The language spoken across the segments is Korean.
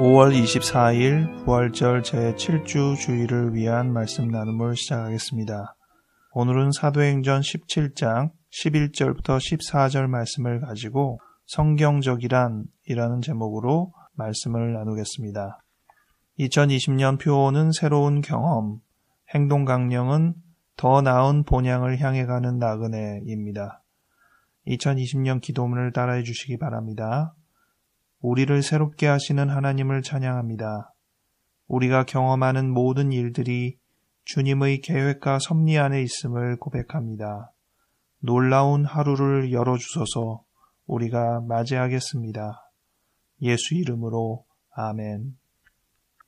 5월 24일 부활절 제7주 주일을 위한 말씀 나눔을 시작하겠습니다. 오늘은 사도행전 17장 11절부터 14절 말씀을 가지고 성경적이란 이라는 제목으로 말씀을 나누겠습니다. 2020년 표어는 새로운 경험, 행동 강령은 더 나은 본향을 향해 가는 나그네입니다. 2020년 기도문을 따라해 주시기 바랍니다. 우리를 새롭게 하시는 하나님을 찬양합니다. 우리가 경험하는 모든 일들이 주님의 계획과 섭리 안에 있음을 고백합니다. 놀라운 하루를 열어주소서. 우리가 맞이하겠습니다. 예수 이름으로 아멘.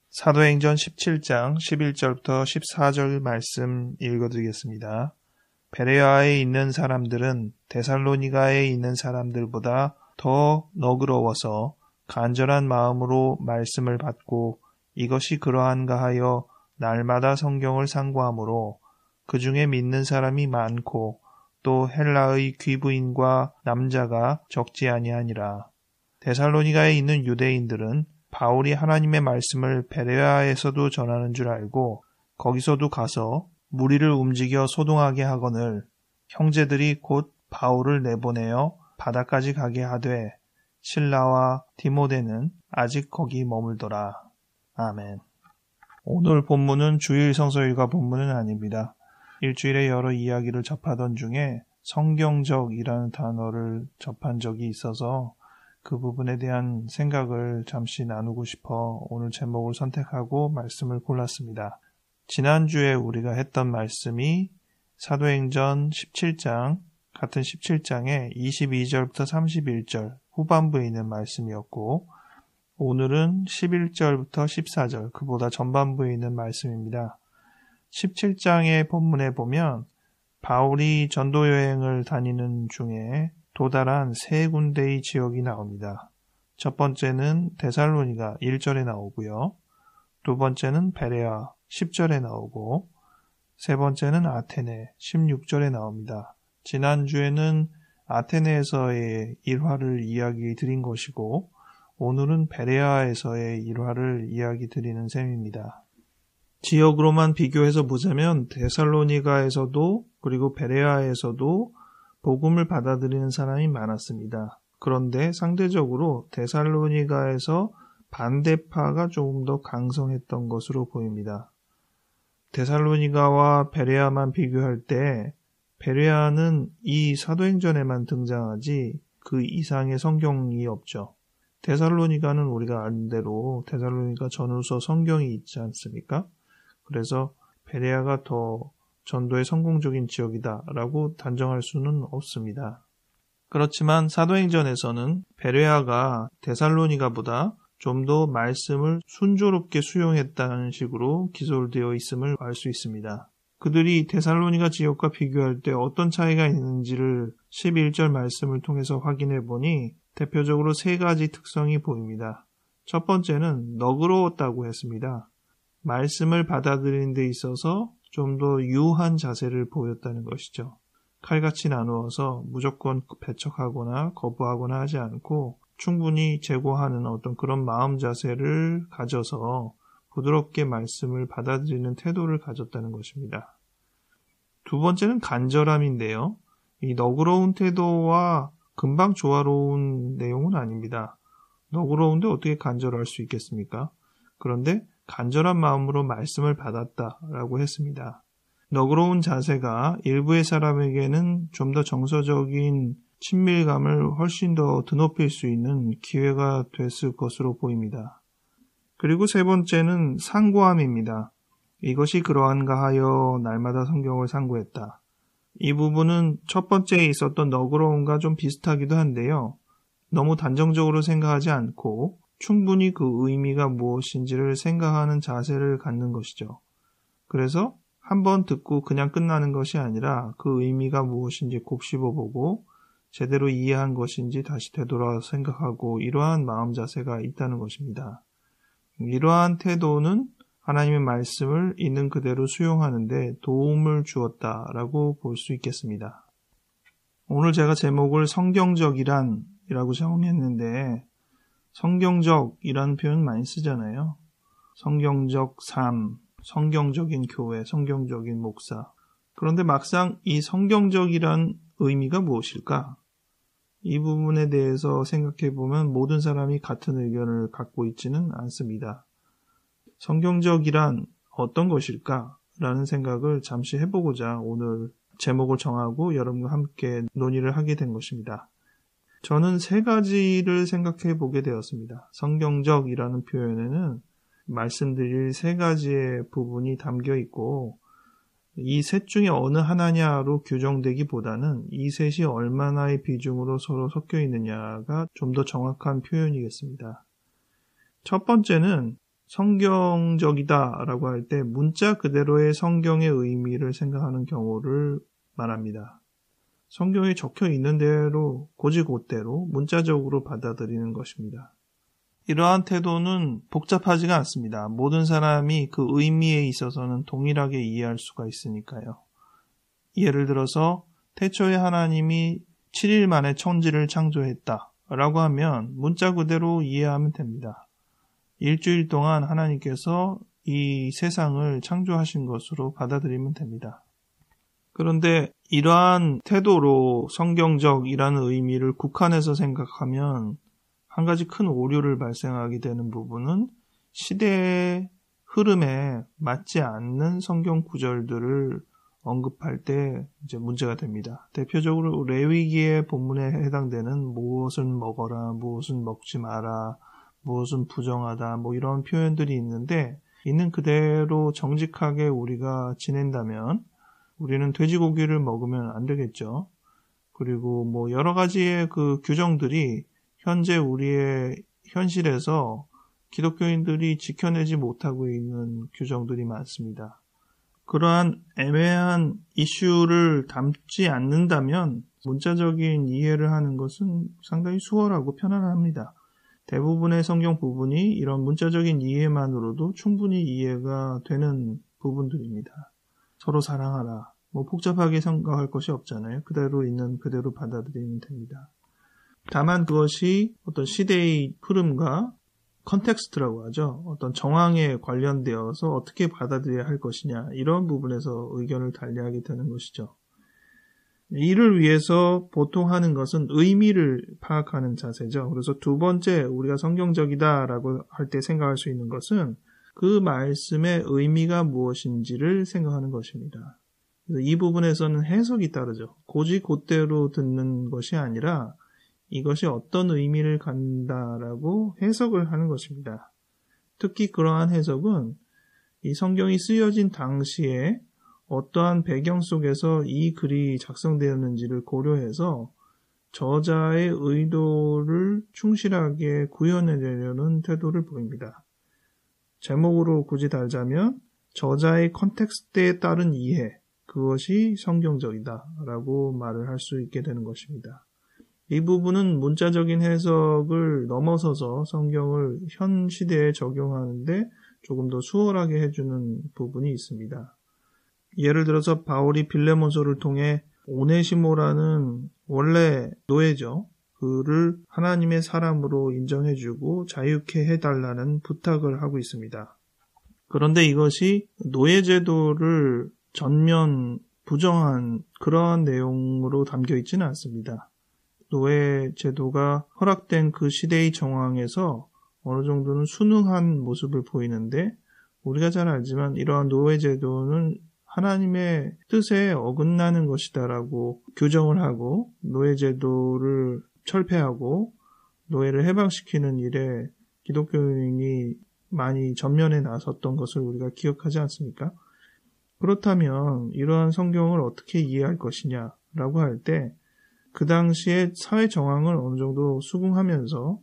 사도행전 17장 11절부터 14절 말씀 읽어드리겠습니다. 베레아에 있는 사람들은 데살로니가에 있는 사람들보다 더 너그러워서 간절한 마음으로 말씀을 받고 이것이 그러한가 하여 날마다 성경을 상고하므로 그 중에 믿는 사람이 많고 또 헬라의 귀부인과 남자가 적지 아니하니라. 데살로니가에 있는 유대인들은 바울이 하나님의 말씀을 베레아에서도 전하는 줄 알고 거기서도 가서 무리를 움직여 소동하게 하거늘 형제들이 곧 바울을 내보내어 바다까지 가게 하되 실라와 디모데는 아직 거기 머물더라. 아멘. 오늘 본문은 주일 성서일과 본문은 아닙니다. 일주일에 여러 이야기를 접하던 중에 성경적이라는 단어를 접한 적이 있어서 그 부분에 대한 생각을 잠시 나누고 싶어 오늘 제목을 선택하고 말씀을 골랐습니다. 지난주에 우리가 했던 말씀이 사도행전 17장 같은 17장의 22절부터 31절 후반부에 있는 말씀이었고 오늘은 11절부터 14절 그보다 전반부에 있는 말씀입니다. 17장의 본문에 보면 바울이 전도 여행을 다니는 중에 도달한 세 군데의 지역이 나옵니다. 첫 번째는 데살로니가 1절에 나오고요. 두 번째는 베레아 10절에 나오고 세 번째는 아테네 16절에 나옵니다. 지난주에는 아테네에서의 일화를 이야기 드린 것이고 오늘은 베레아에서의 일화를 이야기 드리는 셈입니다. 지역으로만 비교해서 보자면 데살로니가에서도 그리고 베레아에서도 복음을 받아들이는 사람이 많았습니다. 그런데 상대적으로 데살로니가에서 반대파가 조금 더 강성했던 것으로 보입니다. 데살로니가와 베레아만 비교할 때 베레아는 이 사도행전에만 등장하지 그 이상의 성경이 없죠. 데살로니가는 우리가 아는 대로 데살로니가 전후서 성경이 있지 않습니까? 그래서 베레아가 더 전도의 성공적인 지역이다라고 단정할 수는 없습니다. 그렇지만 사도행전에서는 베레아가 데살로니가보다 좀 더 말씀을 순조롭게 수용했다는 식으로 기술되어 있음을 알 수 있습니다. 그들이 데살로니가 지역과 비교할 때 어떤 차이가 있는지를 11절 말씀을 통해서 확인해 보니 대표적으로 세 가지 특성이 보입니다. 첫 번째는 너그러웠다고 했습니다. 말씀을 받아들이는 데 있어서 좀 더 유한 자세를 보였다는 것이죠. 칼같이 나누어서 무조건 배척하거나 거부하거나 하지 않고 충분히 제고하는 어떤 그런 마음 자세를 가져서 부드럽게 말씀을 받아들이는 태도를 가졌다는 것입니다. 두 번째는 간절함인데요. 이 너그러운 태도와 금방 조화로운 내용은 아닙니다. 너그러운데 어떻게 간절할 수 있겠습니까? 그런데 간절한 마음으로 말씀을 받았다라고 했습니다. 너그러운 자세가 일부의 사람에게는 좀 더 정서적인 친밀감을 훨씬 더 드높일 수 있는 기회가 됐을 것으로 보입니다. 그리고 세 번째는 상고함입니다. 이것이 그러한가 하여 날마다 성경을 상고했다. 이 부분은 첫 번째에 있었던 너그러움과 좀 비슷하기도 한데요. 너무 단정적으로 생각하지 않고 충분히 그 의미가 무엇인지를 생각하는 자세를 갖는 것이죠. 그래서 한번 듣고 그냥 끝나는 것이 아니라 그 의미가 무엇인지 곱씹어보고 제대로 이해한 것인지 다시 되돌아 생각하고 이러한 마음 자세가 있다는 것입니다. 이러한 태도는 하나님의 말씀을 있는 그대로 수용하는 데 도움을 주었다라고 볼 수 있겠습니다. 오늘 제가 제목을 성경적이란 이라고 정의했는데 성경적이라는 표현 많이 쓰잖아요. 성경적 삶, 성경적인 교회, 성경적인 목사. 그런데 막상 이 성경적이란 의미가 무엇일까? 이 부분에 대해서 생각해 보면 모든 사람이 같은 의견을 갖고 있지는 않습니다. 성경적이란 어떤 것일까? 라는 생각을 잠시 해보고자 오늘 제목을 정하고 여러분과 함께 논의를 하게 된 것입니다. 저는 세 가지를 생각해 보게 되었습니다. 성경적이라는 표현에는 말씀드릴 세 가지의 부분이 담겨 있고 이 셋 중에 어느 하나냐로 규정되기보다는 이 셋이 얼마나의 비중으로 서로 섞여 있느냐가 좀 더 정확한 표현이겠습니다. 첫 번째는 성경적이다라고 할 때 문자 그대로의 성경의 의미를 생각하는 경우를 말합니다. 성경에 적혀 있는 대로 곧이곧대로 문자적으로 받아들이는 것입니다. 이러한 태도는 복잡하지가 않습니다. 모든 사람이 그 의미에 있어서는 동일하게 이해할 수가 있으니까요. 예를 들어서 태초에 하나님이 7일 만에 천지를 창조했다라고 하면 문자 그대로 이해하면 됩니다. 일주일 동안 하나님께서 이 세상을 창조하신 것으로 받아들이면 됩니다. 그런데 이러한 태도로 성경적이라는 의미를 국한해서 생각하면 한 가지 큰 오류를 발생하게 되는 부분은 시대의 흐름에 맞지 않는 성경 구절들을 언급할 때 이제 문제가 됩니다. 대표적으로 레위기의 본문에 해당되는 무엇은 먹어라, 무엇은 먹지 마라, 무엇은 부정하다, 이런 표현들이 있는데 있는 그대로 정직하게 우리가 지낸다면 우리는 돼지고기를 먹으면 안 되겠죠. 그리고 여러 가지의 그 규정들이 현재 우리의 현실에서 기독교인들이 지켜내지 못하고 있는 규정들이 많습니다. 그러한 애매한 이슈를 담지 않는다면 문자적인 이해를 하는 것은 상당히 수월하고 편안합니다. 대부분의 성경 부분이 이런 문자적인 이해만으로도 충분히 이해가 되는 부분들입니다. 서로 사랑하라. 복잡하게 생각할 것이 없잖아요. 그대로 있는 그대로 받아들이면 됩니다. 다만 그것이 어떤 시대의 흐름과 컨텍스트라고 하죠. 어떤 정황에 관련되어서 어떻게 받아들여야 할 것이냐 이런 부분에서 의견을 달리하게 되는 것이죠. 이를 위해서 보통 하는 것은 의미를 파악하는 자세죠. 그래서 두 번째 우리가 성경적이다라고 할 때 생각할 수 있는 것은 그 말씀의 의미가 무엇인지를 생각하는 것입니다. 그래서 이 부분에서는 해석이 따르죠. 곧이곧대로 듣는 것이 아니라 이것이 어떤 의미를 갖는다라고 해석을 하는 것입니다. 특히 그러한 해석은 이 성경이 쓰여진 당시에 어떠한 배경 속에서 이 글이 작성되었는지를 고려해서 저자의 의도를 충실하게 구현해내려는 태도를 보입니다. 제목으로 굳이 달자면 저자의 컨텍스트에 따른 이해, 그것이 성경적이다라고 말을 할 수 있게 되는 것입니다. 이 부분은 문자적인 해석을 넘어서서 성경을 현 시대에 적용하는데 조금 더 수월하게 해주는 부분이 있습니다. 예를 들어서 바울이 빌레몬서를 통해 오네시모라는 원래 노예죠. 그를 하나님의 사람으로 인정해주고 자유케 해달라는 부탁을 하고 있습니다. 그런데 이것이 노예제도를 전면 부정한 그러한 내용으로 담겨 있지는 않습니다. 노예제도가 허락된 그 시대의 정황에서 어느 정도는 순응한 모습을 보이는데 우리가 잘 알지만 이러한 노예제도는 하나님의 뜻에 어긋나는 것이다라고 규정을 하고 노예제도를 철폐하고 노예를 해방시키는 일에 기독교인이 많이 전면에 나섰던 것을 우리가 기억하지 않습니까? 그렇다면 이러한 성경을 어떻게 이해할 것이냐라고 할 때 그 당시의 사회 정황을 어느 정도 수긍하면서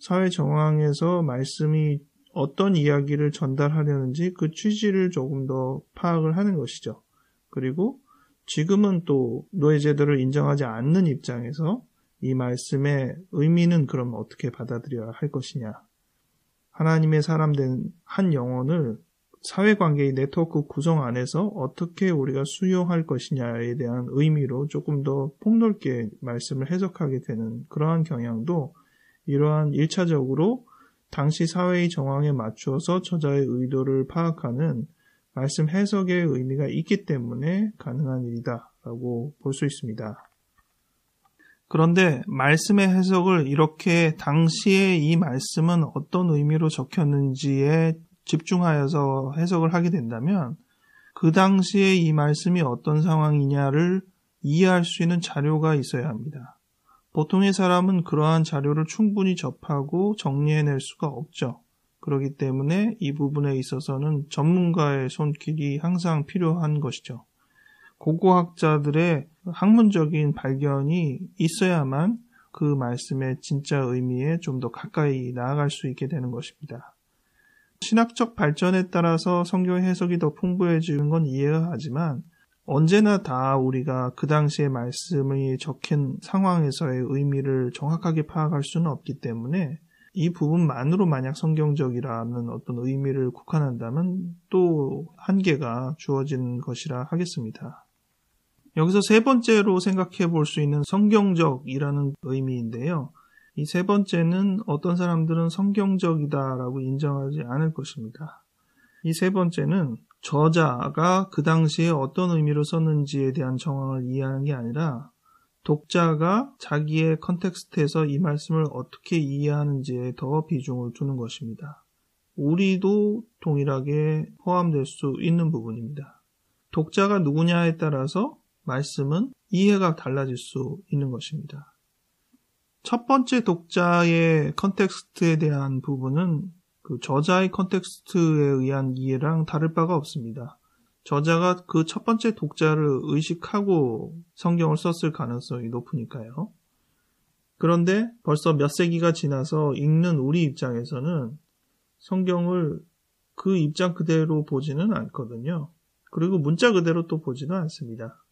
사회 정황에서 말씀이 어떤 이야기를 전달하려는지 그 취지를 조금 더 파악을 하는 것이죠. 그리고 지금은 또 노예제도를 인정하지 않는 입장에서 이 말씀의 의미는 그럼 어떻게 받아들여야 할 것이냐. 하나님의 사람 된 한 영혼을 사회관계의 네트워크 구성 안에서 어떻게 우리가 수용할 것이냐에 대한 의미로 조금 더 폭넓게 말씀을 해석하게 되는 그러한 경향도 이러한 1차적으로 당시 사회의 정황에 맞추어서 저자의 의도를 파악하는 말씀 해석의 의미가 있기 때문에 가능한 일이다라고 볼 수 있습니다. 그런데 말씀의 해석을 이렇게 당시에 이 말씀은 어떤 의미로 적혔는지에 집중하여서 해석을 하게 된다면 그 당시에 이 말씀이 어떤 상황이냐를 이해할 수 있는 자료가 있어야 합니다. 보통의 사람은 그러한 자료를 충분히 접하고 정리해낼 수가 없죠. 그렇기 때문에 이 부분에 있어서는 전문가의 손길이 항상 필요한 것이죠. 고고학자들의 학문적인 발견이 있어야만 그 말씀의 진짜 의미에 좀 더 가까이 나아갈 수 있게 되는 것입니다. 신학적 발전에 따라서 성경 해석이 더 풍부해지는 건 이해가 하지만 언제나 다 우리가 그 당시의 말씀이 적힌 상황에서의 의미를 정확하게 파악할 수는 없기 때문에 이 부분만으로 만약 성경적이라는 어떤 의미를 국한한다면 또 한계가 주어지는 것이라 하겠습니다. 여기서 세 번째로 생각해 볼 수 있는 성경적이라는 의미인데요. 이 세 번째는 어떤 사람들은 성경적이다라고 인정하지 않을 것입니다. 이 세 번째는 저자가 그 당시에 어떤 의미로 썼는지에 대한 정황을 이해하는 게 아니라 독자가 자기의 컨텍스트에서 이 말씀을 어떻게 이해하는지에 더 비중을 두는 것입니다. 우리도 동일하게 포함될 수 있는 부분입니다. 독자가 누구냐에 따라서 말씀은 이해가 달라질 수 있는 것입니다. 첫 번째 독자의 컨텍스트에 대한 부분은 그 저자의 컨텍스트에 의한 이해랑 다를 바가 없습니다. 저자가 그 첫 번째 독자를 의식하고 성경을 썼을 가능성이 높으니까요. 그런데 벌써 몇 세기가 지나서 읽는 우리 입장에서는 성경을 그 입장 그대로 보지는 않거든요. 그리고 문자 그대로 또 보지는 않습니다.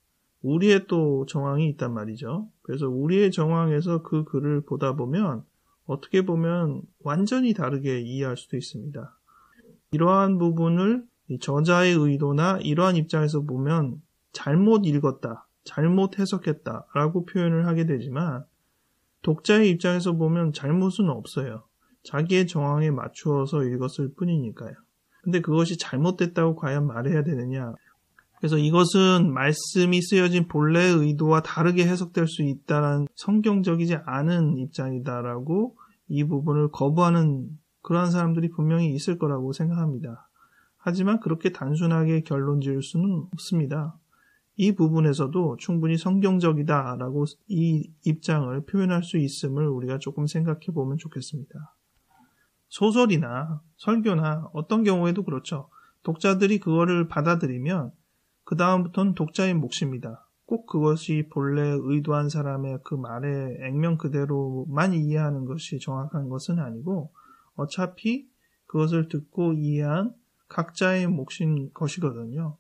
우리의 또 정황이 있단 말이죠. 그래서 우리의 정황에서 그 글을 보다 보면 어떻게 보면 완전히 다르게 이해할 수도 있습니다. 이러한 부분을 저자의 의도나 이러한 입장에서 보면 잘못 읽었다, 잘못 해석했다 라고 표현을 하게 되지만 독자의 입장에서 보면 잘못은 없어요. 자기의 정황에 맞추어서 읽었을 뿐이니까요. 근데 그것이 잘못됐다고 과연 말해야 되느냐? 그래서 이것은 말씀이 쓰여진 본래의 의도와 다르게 해석될 수 있다는 성경적이지 않은 입장이다라고 이 부분을 거부하는 그러한 사람들이 분명히 있을 거라고 생각합니다. 하지만 그렇게 단순하게 결론 지을 수는 없습니다. 이 부분에서도 충분히 성경적이다라고 이 입장을 표현할 수 있음을 우리가 조금 생각해 보면 좋겠습니다. 소설이나 설교나 어떤 경우에도 그렇죠. 독자들이 그거를 받아들이면 그 다음부터는 독자의 몫입니다. 꼭 그것이 본래 의도한 사람의 그 말의 액면 그대로만 이해하는 것이 정확한 것은 아니고 어차피 그것을 듣고 이해한 각자의 몫인 것이거든요.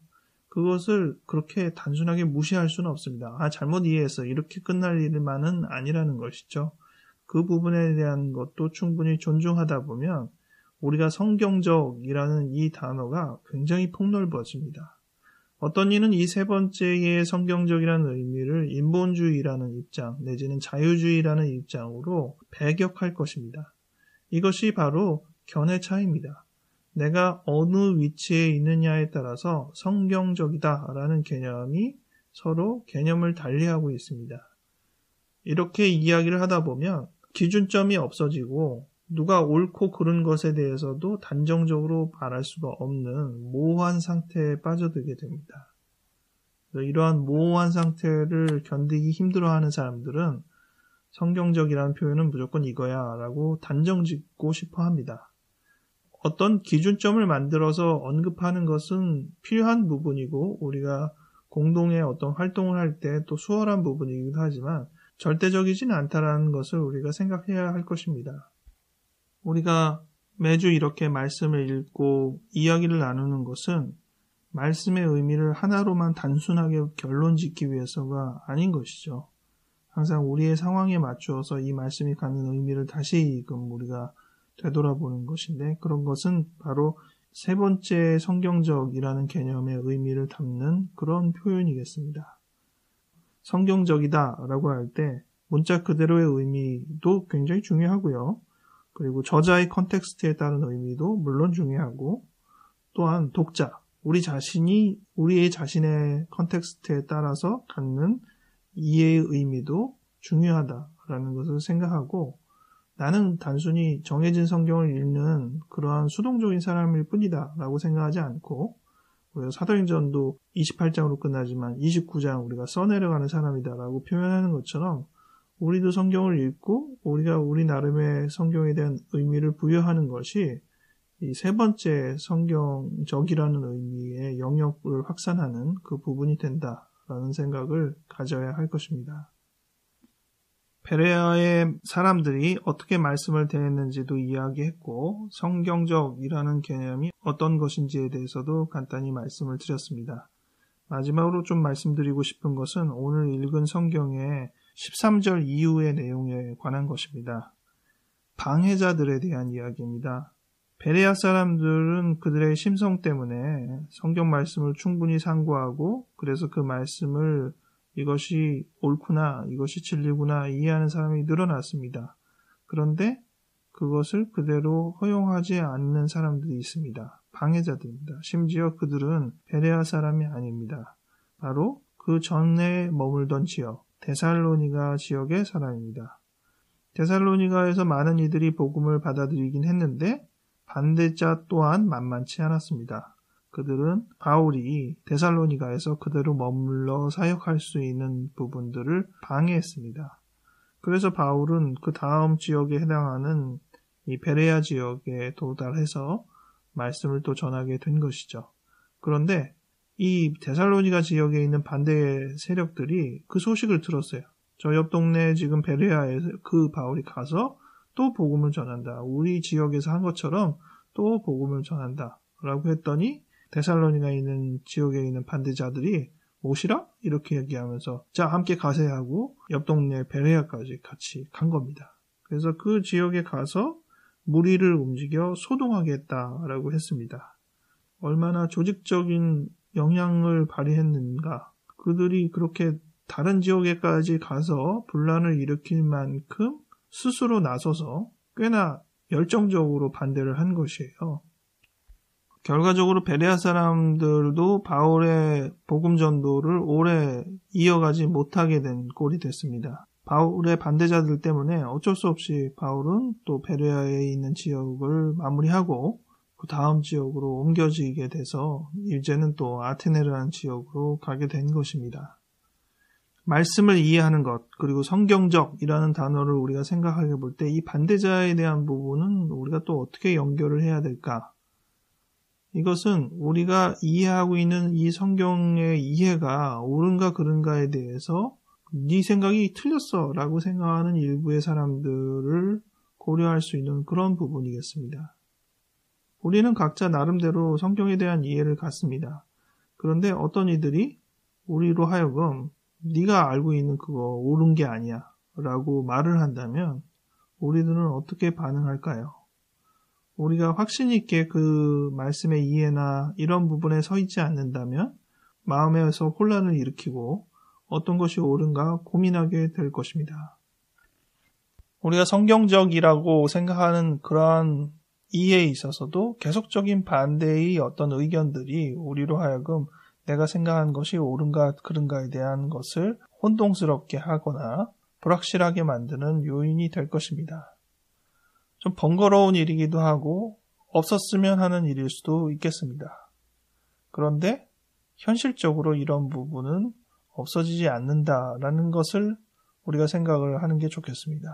그것을 그렇게 단순하게 무시할 수는 없습니다. 잘못 이해했어. 이렇게 끝날 일만은 아니라는 것이죠. 그 부분에 대한 것도 충분히 존중하다 보면 우리가 성경적이라는 이 단어가 굉장히 폭넓어집니다. 어떤 이는 이 세 번째의 성경적이라는 의미를 인본주의라는 입장 내지는 자유주의라는 입장으로 배격할 것입니다. 이것이 바로 견해 차이입니다. 내가 어느 위치에 있느냐에 따라서 성경적이다라는 개념이 서로 개념을 달리하고 있습니다. 이렇게 이야기를 하다 보면 기준점이 없어지고 누가 옳고 그른 것에 대해서도 단정적으로 말할 수가 없는 모호한 상태에 빠져들게 됩니다. 이러한 모호한 상태를 견디기 힘들어하는 사람들은 성경적이라는 표현은 무조건 이거야 라고 단정짓고 싶어 합니다. 어떤 기준점을 만들어서 언급하는 것은 필요한 부분이고 우리가 공동의 어떤 활동을 할 때 또 수월한 부분이기도 하지만 절대적이지는 않다라는 것을 우리가 생각해야 할 것입니다. 우리가 매주 이렇게 말씀을 읽고 이야기를 나누는 것은 말씀의 의미를 하나로만 단순하게 결론 짓기 위해서가 아닌 것이죠. 항상 우리의 상황에 맞추어서 이 말씀이 갖는 의미를 다시금 우리가 되돌아보는 것인데 그런 것은 바로 세 번째 성경적이라는 개념의 의미를 담는 그런 표현이겠습니다. 성경적이다 라고 할 때 문자 그대로의 의미도 굉장히 중요하고요. 그리고 저자의 컨텍스트에 따른 의미도 물론 중요하고, 또한 독자, 우리 자신이 우리의 자신의 컨텍스트에 따라서 갖는 이해의 의미도 중요하다라는 것을 생각하고, 나는 단순히 정해진 성경을 읽는 그러한 수동적인 사람일 뿐이다 라고 생각하지 않고, 우리가 사도행전도 28장으로 끝나지만 29장 우리가 써내려가는 사람이다 라고 표현하는 것처럼, 우리도 성경을 읽고 우리가 우리 나름의 성경에 대한 의미를 부여하는 것이 이 세 번째 성경적이라는 의미의 영역을 확산하는 그 부분이 된다라는 생각을 가져야 할 것입니다. 베레아의 사람들이 어떻게 말씀을 대했는지도 이야기했고, 성경적이라는 개념이 어떤 것인지에 대해서도 간단히 말씀을 드렸습니다. 마지막으로 좀 말씀드리고 싶은 것은 오늘 읽은 성경의 13절 이후의 내용에 관한 것입니다. 방해자들에 대한 이야기입니다. 베레아 사람들은 그들의 심성 때문에 성경 말씀을 충분히 상고하고, 그래서 그 말씀을 이것이 옳구나, 이것이 진리구나 이해하는 사람이 늘어났습니다. 그런데 그것을 그대로 허용하지 않는 사람들이 있습니다. 방해자들입니다. 심지어 그들은 베레아 사람이 아닙니다. 바로 그 전에 머물던 지역, 데살로니가 지역의 사람입니다. 데살로니가에서 많은 이들이 복음을 받아들이긴 했는데 반대자 또한 만만치 않았습니다. 그들은 바울이 데살로니가에서 그대로 머물러 사역할 수 있는 부분들을 방해했습니다. 그래서 바울은 그 다음 지역에 해당하는 이 베레아 지역에 도달해서 말씀을 또 전하게 된 것이죠. 그런데 이 데살로니가 지역에 있는 반대 세력들이 그 소식을 들었어요. 저 옆 동네 지금 베레아에 그 바울이 가서 또 복음을 전한다. 우리 지역에서 한 것처럼 또 복음을 전한다. 라고 했더니 데살로니가에 있는 지역에 있는 반대자들이 오시라? 이렇게 얘기하면서 자 함께 가세요 하고 옆 동네 베레아까지 같이 간 겁니다. 그래서 그 지역에 가서 무리를 움직여 소동하겠다라고 했습니다. 얼마나 조직적인 영향을 발휘했는가. 그들이 그렇게 다른 지역에까지 가서 분란을 일으킬 만큼 스스로 나서서 꽤나 열정적으로 반대를 한 것이에요. 결과적으로 베레아 사람들도 바울의 복음 전도를 오래 이어가지 못하게 된 꼴이 됐습니다. 바울의 반대자들 때문에 어쩔 수 없이 바울은 또 베레아에 있는 지역을 마무리하고 그 다음 지역으로 옮겨지게 돼서 이제는 또 아테네라는 지역으로 가게 된 것입니다. 말씀을 이해하는 것, 그리고 성경적이라는 단어를 우리가 생각하게 볼 때 이 반대자에 대한 부분은 우리가 또 어떻게 연결을 해야 될까? 이것은 우리가 이해하고 있는 이 성경의 이해가 옳은가 그른가에 대해서 네 생각이 틀렸어 라고 생각하는 일부의 사람들을 고려할 수 있는 그런 부분이겠습니다. 우리는 각자 나름대로 성경에 대한 이해를 갖습니다. 그런데 어떤 이들이 우리로 하여금 네가 알고 있는 그거 옳은 게 아니야 라고 말을 한다면 우리들은 어떻게 반응할까요? 우리가 확신 있게 그 말씀의 이해나 이런 부분에 서 있지 않는다면 마음에서 혼란을 일으키고 어떤 것이 옳은가 고민하게 될 것입니다. 우리가 성경적이라고 생각하는 그러한 이해에 있어서도 계속적인 반대의 어떤 의견들이 우리로 하여금 내가 생각한 것이 옳은가 그른가에 대한 것을 혼동스럽게 하거나 불확실하게 만드는 요인이 될 것입니다. 좀 번거로운 일이기도 하고 없었으면 하는 일일 수도 있겠습니다. 그런데 현실적으로 이런 부분은 없어지지 않는다라는 것을 우리가 생각을 하는 게 좋겠습니다.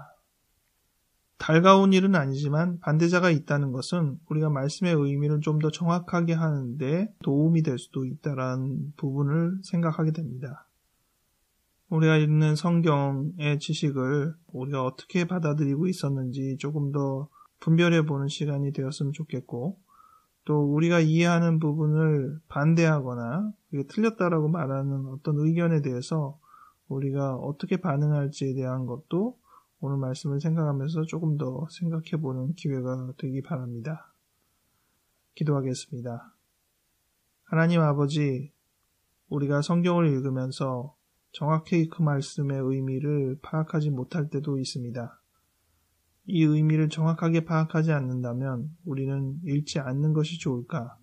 달가운 일은 아니지만 반대자가 있다는 것은 우리가 말씀의 의미를 좀 더 정확하게 하는데 도움이 될 수도 있다는 부분을 생각하게 됩니다. 우리가 읽는 성경의 지식을 우리가 어떻게 받아들이고 있었는지 조금 더 분별해 보는 시간이 되었으면 좋겠고, 또 우리가 이해하는 부분을 반대하거나 그게 틀렸다라고 말하는 어떤 의견에 대해서 우리가 어떻게 반응할지에 대한 것도 오늘 말씀을 생각하면서 조금 더 생각해 보는 기회가 되기 바랍니다. 기도하겠습니다. 하나님 아버지, 우리가 성경을 읽으면서 정확히 그 말씀의 의미를 파악하지 못할 때도 있습니다. 이 의미를 정확하게 파악하지 않는다면 우리는 읽지 않는 것이 좋을까?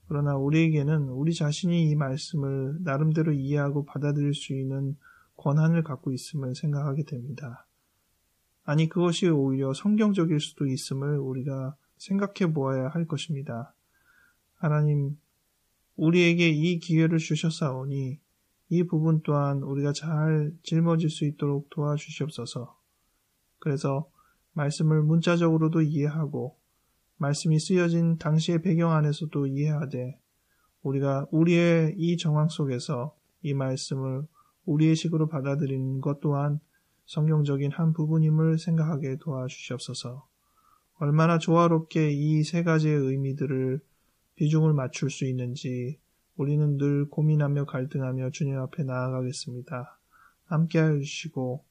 그러나 우리에게는 우리 자신이 이 말씀을 나름대로 이해하고 받아들일 수 있는 권한을 갖고 있음을 생각하게 됩니다. 아니, 그것이 오히려 성경적일 수도 있음을 우리가 생각해 보아야 할 것입니다. 하나님, 우리에게 이 기회를 주셨사오니 이 부분 또한 우리가 잘 짊어질 수 있도록 도와주시옵소서. 그래서 말씀을 문자적으로도 이해하고 말씀이 쓰여진 당시의 배경 안에서도 이해하되 우리가 우리의 이 정황 속에서 이 말씀을 우리의 식으로 받아들이는 것 또한 성경적인 한 부분임을 생각하게 도와주시옵소서. 얼마나 조화롭게 이 세 가지의 의미들을 비중을 맞출 수 있는지 우리는 늘 고민하며 갈등하며 주님 앞에 나아가겠습니다. 함께하여 주시고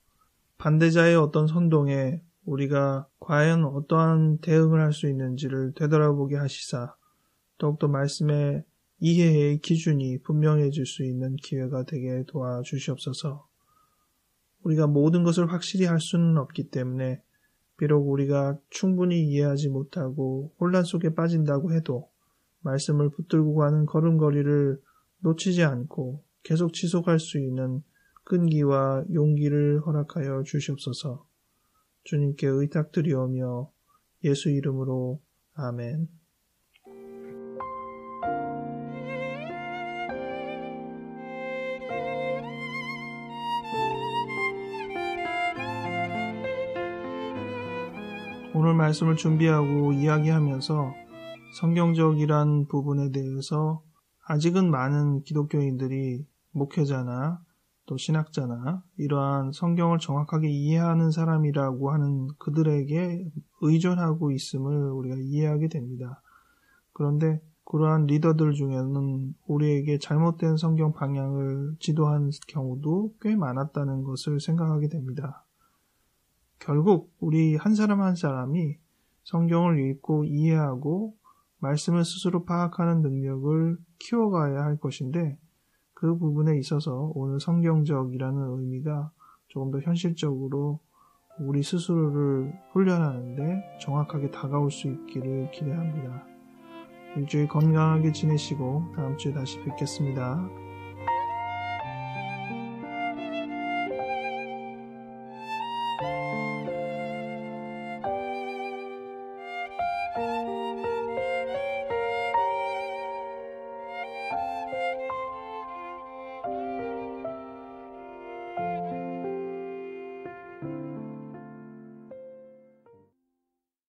반대자의 어떤 선동에 우리가 과연 어떠한 대응을 할 수 있는지를 되돌아보게 하시사 더욱더 말씀의 이해의 기준이 분명해질 수 있는 기회가 되게 도와주시옵소서. 우리가 모든 것을 확실히 할 수는 없기 때문에 비록 우리가 충분히 이해하지 못하고 혼란 속에 빠진다고 해도 말씀을 붙들고 가는 걸음걸이를 놓치지 않고 계속 지속할 수 있는 끈기와 용기를 허락하여 주시옵소서. 주님께 의탁드리오며 예수 이름으로 아멘. 오늘 말씀을 준비하고 이야기하면서 성경적이란 부분에 대해서 아직은 많은 기독교인들이 목회자나 또 신학자나 이러한 성경을 정확하게 이해하는 사람이라고 하는 그들에게 의존하고 있음을 우리가 이해하게 됩니다. 그런데 그러한 리더들 중에는 우리에게 잘못된 성경 방향을 지도한 경우도 꽤 많았다는 것을 생각하게 됩니다. 결국 우리 한 사람 한 사람이 성경을 읽고 이해하고 말씀을 스스로 파악하는 능력을 키워가야 할 것인데 그 부분에 있어서 오늘 성경적이라는 의미가 조금 더 현실적으로 우리 스스로를 훈련하는데 정확하게 다가올 수 있기를 기대합니다. 일주일 건강하게 지내시고 다음 주에 다시 뵙겠습니다.